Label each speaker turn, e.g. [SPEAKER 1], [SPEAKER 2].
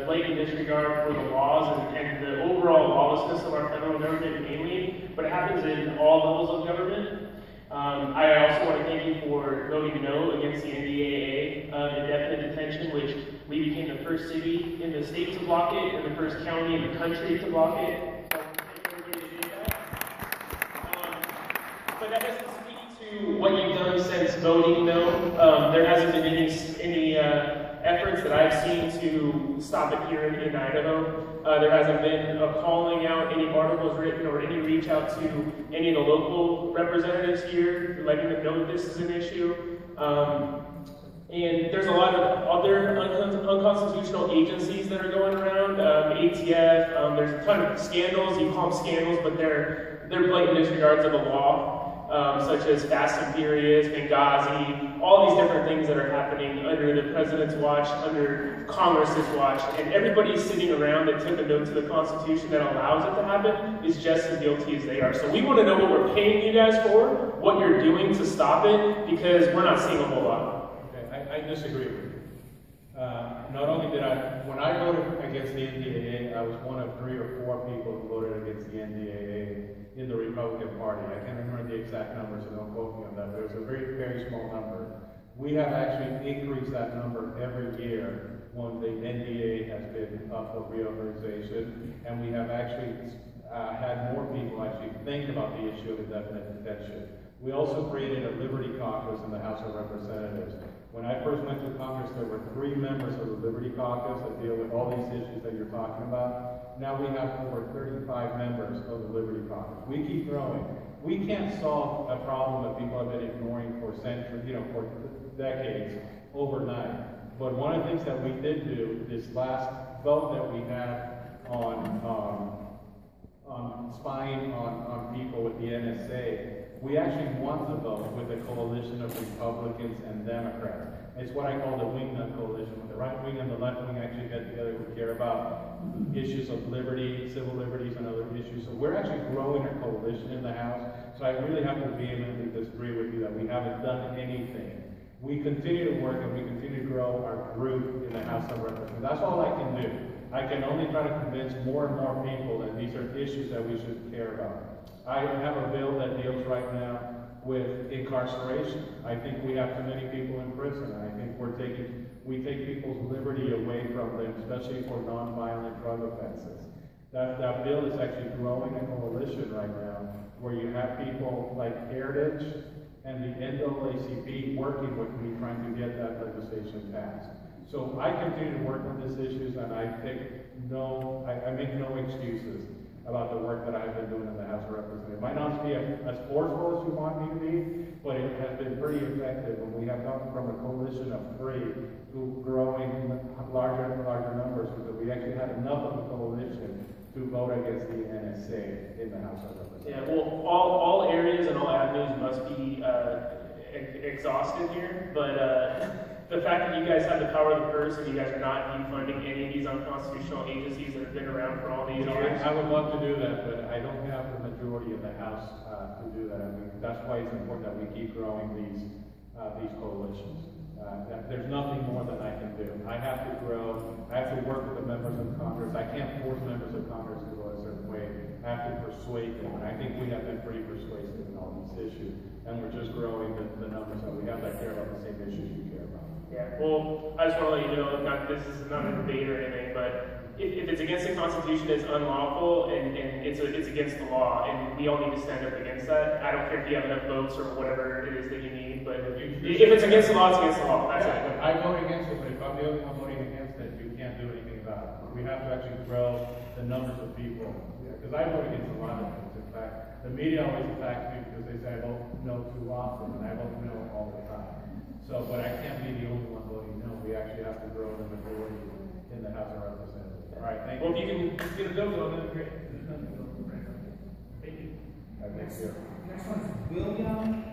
[SPEAKER 1] blatant disregard for the laws and the overall lawlessness of our federal government mainly, but it happens in all levels of government. I also want to thank you for voting no against the NDAA indefinite detention, which we became the first city in the state to block it and the first county in the country to block it. So I want to thank everybody that did that. But that doesn't speak to what you've done since voting no. There hasn't been any efforts that I've seen to stop it here in Idaho. There hasn't been a calling out, any articles written, or any reach out to any of the local representatives here, letting them know that this is an issue. And there's a lot of other unconstitutional agencies that are going around, ATF, there's a ton of scandals, you call them scandals, but they're blatant disregards of the law. Such as Fast and Furious, Benghazi, all these different things that are happening under the president's watch, under Congress's watch, and everybody sitting around that took a note to the Constitution that allows it to happen is just as guilty as they are. So we want to know what we're paying you guys for, what you're doing to stop it, because we're not seeing a whole lot.
[SPEAKER 2] Okay, I disagree with you. Not only did when I voted against the NDAA, I was one of 3 or 4 people who voted against the NDAA in the Republican Party. I can't remember the exact numbers, so don't quote me on that, but it was a very, very small number. We have actually increased that number every year when the NDAA has been up for reauthorization, and we have actually had more people actually think about the issue of indefinite detention. We also created a Liberty Caucus in the House of Representatives. When I first went to Congress, there were 3 members of the Liberty Caucus that deal with all these issues that you're talking about. Now we have over 35 members of the Liberty Caucus. We keep growing. We can't solve a problem that people have been ignoring for centuries, for decades, overnight. But one of the things that we did do, this last vote that we had on spying on people with the NSA, we actually won the vote with a coalition of Republicans and Democrats. It's what I call the wingnut coalition, where the right wing and the left wing actually get together who care about issues of liberty, civil liberties, and other issues. So we're actually growing a coalition in the House. So I really have to vehemently disagree with you that we haven't done anything. We continue to work and we continue to grow our group in the House of Representatives. That's all I can do. I can only try to convince more and more people that these are issues that we should care about. I have a bill that deals right now with incarceration. I think we have too many people in prison. I think we take people's liberty away from them, especially for nonviolent drug offenses. That bill is actually growing a coalition right now where you have people like Heritage and the NAACP working with me trying to get that legislation passed. So I continue to work on these issues, and I make no excuses about the work that I've been doing in the House of Representatives. It might not be as forceful as you want me to be, but it has been pretty effective when we have gone from a coalition of 3 to growing larger and larger numbers, because we actually had enough of a coalition to vote against the NSA in the House of Representatives.
[SPEAKER 1] Yeah, well, all areas and all avenues must be exhausted here, but the fact that you guys have the power of the purse and you guys are not defunding any of these unconstitutional agencies that have been around for all these years.
[SPEAKER 2] I would love to do that, but I don't have the majority in the House to do that. I mean, that's why it's important that we keep growing these coalitions. There's nothing more that I can do. I have to grow. I have to work with the members of Congress. I can't force members of Congress to go a certain way. I have to persuade them. And I think we have been pretty persuasive in all these issues. And we're just growing the numbers that we have that care about the same issues you care about.
[SPEAKER 1] Yeah, well, I just want to let you know, this is not a debate or anything, but if it's against the Constitution, it's unlawful, and it's against the law, and we all need to stand up against that. I don't care if you have enough votes or whatever it is that you need, but if it's against the law, it's against the law. That's it.
[SPEAKER 2] I vote against it, but if I'm the only one voting against it, you can't do anything about it. We have to actually grow the numbers of people. Because I vote against a lot of things. In fact, the media always attacks me because they say I vote no too often, and I vote no all the time. So, but I can't be the only one voting no. We actually have to grow the majority in the House of Representatives. All right, thank you.
[SPEAKER 1] Well, if you can get a bill going, that'd be great. Thank you.
[SPEAKER 2] Thank you.
[SPEAKER 3] Next one is William